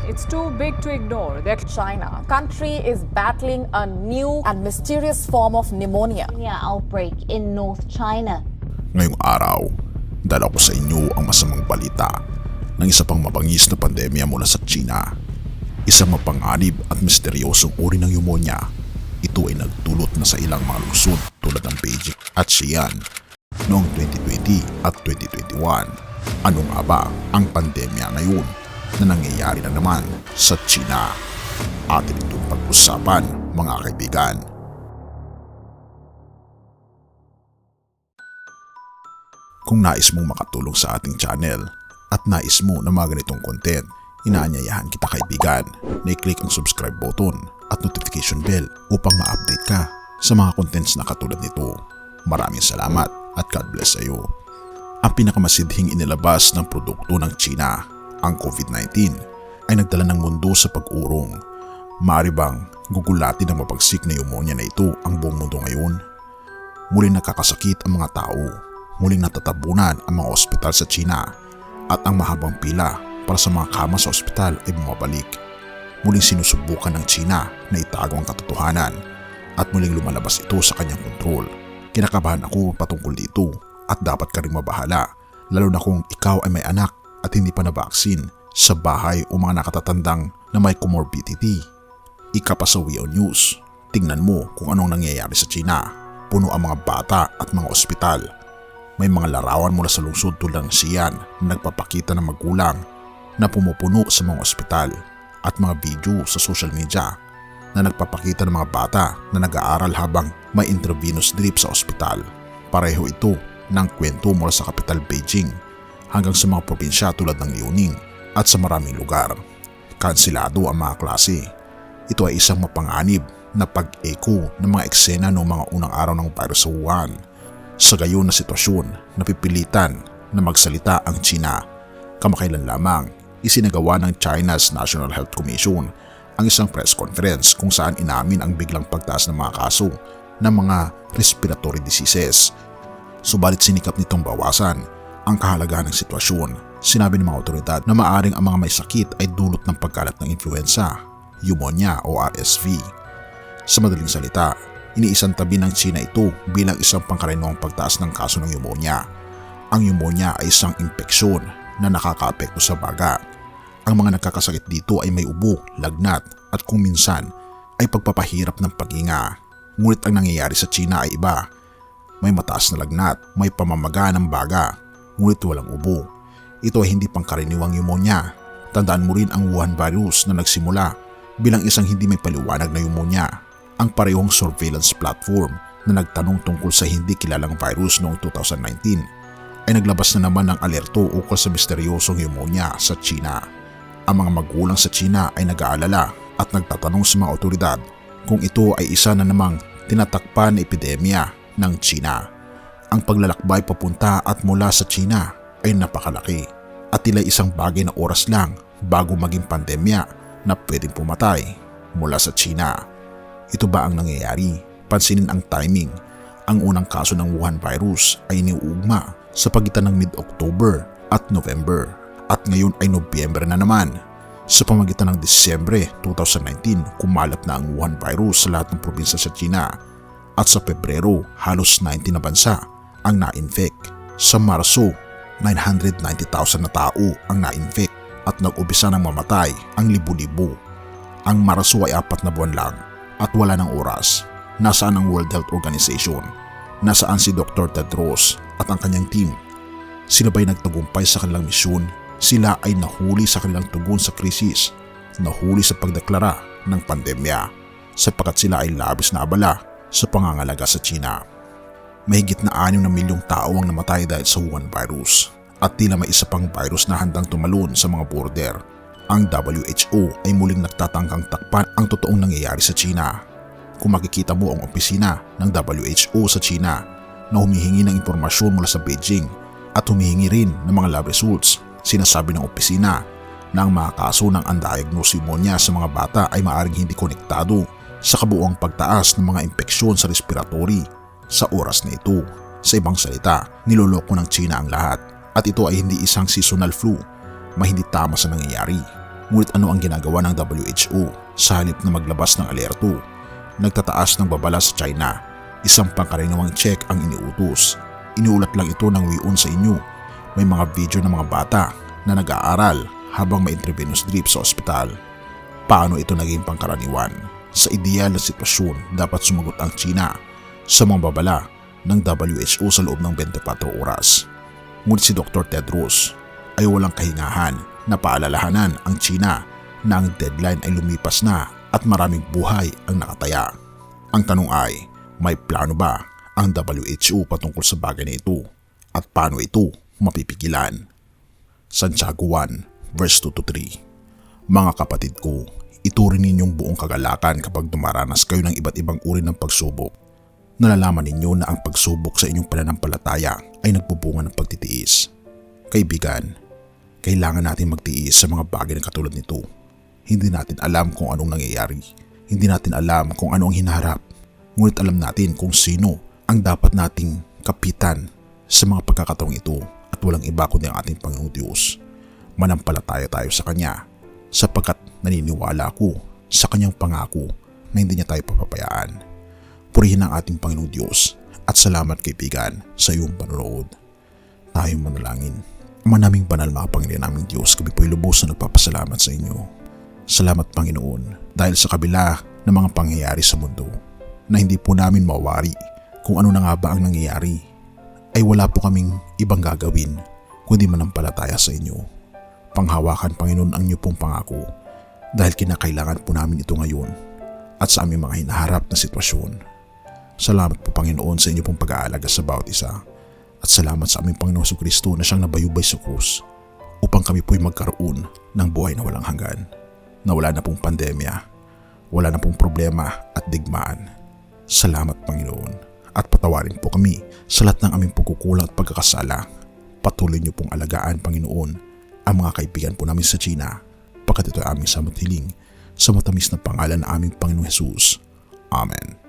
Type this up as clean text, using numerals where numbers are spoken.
It's too big to ignore. China, country is battling a new and mysterious form of pneumonia. Outbreak in North China. Ngayong araw, dala ko sa inyo ang masamang balita ng isa pang mabangis na pandemya mula sa China. Isang mapanganib at misteryosong uri ng pneumonia. Ito ay nagdulot na sa ilang mga lungsod tulad ng Beijing at Xi'an noong 2020 at 2021. Ano nga ba ang pandemya ngayon na nangyayari na naman sa China? Atin itong pag-usapan, mga kaibigan. Kung nais mong makatulong sa ating channel at nais mo na mga ganitong content, inaanyayahan kita kaibigan na i-click ang subscribe button at notification bell upang ma-update ka sa mga contents na katulad nito. Maraming salamat at God bless sa iyo. Ang pinakamasidhing inilabas ng produkto ng China, ang COVID-19, ay nagdala ng mundo sa pag-urong. Maaari bang gugulatin ng mapagsik na pneumonia na ito ang buong mundo ngayon? Muling nakakasakit ang mga tao, muling natatabunan ang mga ospital sa China at ang mahabang pila para sa mga kama sa ospital ay bumabalik. Muling sinusubukan ng China na itago ang katotohanan at muling lumalabas ito sa kanyang kontrol. Kinakabahan ako patungkol dito at dapat ka rin mabahala, lalo na kung ikaw ay may anak at hindi pa nabaksin sa bahay o mga nakatatandang na may comorbidity. Ika pa sa WIO News, tingnan mo kung anong nangyayari sa China. Puno ang mga bata at mga ospital. May mga larawan mula sa lungsod tulad ng Xi'an na nagpapakita ng magulang na pumupuno sa mga ospital at mga video sa social media na nagpapakita ng mga bata na nag-aaral habang may intravenous drip sa ospital. Pareho ito ng kwento mula sa kapital Beijing hanggang sa mga probinsya tulad ng Liaoning at sa maraming lugar. Kansilado ang mga klase. Ito ay isang mapanganib na pag-echo ng mga eksena noong mga unang araw ng virus sa Wuhan. Sa gayon na sitwasyon, napipilitan na magsalita ang China. Kamakailan lamang, isinagawa ng China's National Health Commission ang isang press conference kung saan inamin ang biglang pagtaas ng mga kaso ng mga respiratory diseases. Subalit sinikap nitong bawasan ang kahalagahan ng sitwasyon. Sinabi ng mga otoridad na maaring ang mga may sakit ay dulot ng pagkalat ng influenza, pneumonia o RSV. Sa madaling salita, iniisang tabi ng China ito bilang isang pangkaraniwang pagtaas ng kaso ng pneumonia. Ang pneumonia ay isang impeksyon na nakakaapekto sa baga. Ang mga nagkakasakit dito ay may ubo, lagnat at kung minsan ay pagpapahirap ng paghinga. Ngunit ang nangyayari sa China ay iba. May mataas na lagnat, may pamamaga ng baga, ngunit walang ubo. Ito ay hindi pangkaraniwang pneumonia. Tandaan mo rin ang Wuhan virus na nagsimula bilang isang hindi may paliwanag na pneumonia. Ang parehong surveillance platform na nagtanong tungkol sa hindi kilalang virus noong 2019 ay naglabas na naman ng alerto ukol sa misteryosong pneumonia sa China. Ang mga magulang sa China ay nag-aalala at nagtatanong sa mga otoridad kung ito ay isa na namang tinatakpan na epidemya ng China. Ang paglalakbay papunta at mula sa China ay napakalaki at tila isang bagay na oras lang bago maging pandemya na pwedeng pumatay mula sa China. Ito ba ang nangyayari? Pansinin ang timing. Ang unang kaso ng Wuhan virus ay iniugma sa pagitan ng mid-October at November at ngayon ay Nobyembre na naman. Sa pamagitan ng Disyembre 2019, kumalat na ang Wuhan virus sa lahat ng probinsya sa China at sa Pebrero halos 90 na bansa ang na-infect. Sa Marso, 990,000 na tao ang na-infect at nag-umpisa ng mamatay ang libu-libo. Ang Marso ay 4 na buwan lang at wala ng oras. Nasaan ang World Health Organization? Nasaan si Dr. Tedros at ang kanyang team? Sila ba'y nagtagumpay sa kanilang misyon? Sila ay nahuli sa kanilang tugon sa krisis, nahuli sa pagdeklara ng pandemya sapagkat sila ay labis na abala sa pangangalaga sa China. Mahigit na 6 na milyong tao ang namatay dahil sa Wuhan virus at tila may isa pang virus na handang tumalon sa mga border. Ang WHO ay muling nagtatangkang takpan ang totoong nangyayari sa China. Kung makikita mo ang opisina ng WHO sa China na humihingi ng impormasyon mula sa Beijing at humihingi rin ng mga lab results, sinasabi ng opisina na ang mga kaso ng undiagnosed pneumonia sa mga bata ay maaaring hindi konektado sa kabuuang pagtaas ng mga impeksyon sa respiratory sa oras na ito. Sa ibang salita, niloloko ng China ang lahat at ito ay hindi isang seasonal flu, hindi tama sa nangyayari. Ngunit ano ang ginagawa ng WHO? Sa halip na maglabas ng alerto, nagtataas ng babala sa China. Isang pangkaraniwang check ang iniutos. Inuulat lang ito ng wiun sa inyo. May mga video ng mga bata na nag-aaral habang may intravenous drip sa ospital. Paano ito naging pangkaraniwan? Sa ideal na sitwasyon, dapat sumagot ang China sa mga babala ng WHO sa loob ng 24 oras. Ngunit si Dr. Tedros ay walang kahingahan na paalalahanan ang China na ang deadline ay lumipas na at maraming buhay ang nakataya. Ang tanong ay, may plano ba ang WHO patungkol sa bagay na ito at paano ito mapipigilan? Santiago 1 verse 2-3. Mga kapatid ko, ituring ninyong buong kagalakan kapag dumaranas kayo ng iba't ibang uri ng pagsubok. Nalalaman ninyo na ang pagsubok sa inyong pananampalataya ay nagbubunga ng pagtitiis. Kaibigan, kailangan natin magtiis sa mga bagay na katulad nito. Hindi natin alam kung anong nangyayari. Hindi natin alam kung ano ang hinaharap. Ngunit alam natin kung sino ang dapat nating kapitan sa mga pagkakataong ito at walang iba kundi ang ating Panginoong Diyos. Manampalataya tayo sa Kanya sapagkat naniniwala ako sa Kanyang pangako na hindi niya tayo papapayaan. Purihin ang ating Panginoong Diyos at salamat kaibigan sa iyong panonood. Tayong manalangin. Ama naming banal mga Panginoon naming Diyos, kami po'y lubos na nagpapasalamat sa inyo. Salamat Panginoon dahil sa kabila ng mga pangyayari sa mundo na hindi po namin mawari kung ano na nga ba ang nangyayari, ay wala po kaming ibang gagawin kundi manampalataya sa inyo. Panghawakan Panginoon ang inyo pong pangako dahil kinakailangan po namin ito ngayon at sa aming mga hinaharap na sitwasyon. Salamat po Panginoon sa inyo pong pag-aalaga sa bawat isa at salamat sa aming Panginoong Jesucristo na siyang nabayubay sa krus upang kami po'y magkaroon ng buhay na walang hanggan, na wala na pong pandemya, wala na pong problema at digmaan. Salamat Panginoon at patawarin po kami sa lahat ng aming pagkukulang at pagkakasala. Patuloy niyo pong alagaan Panginoon ang mga kaibigan po namin sa China pagkat ito ay aming samot hiling sa matamis na pangalan ng aming Panginoong Jesus. Amen.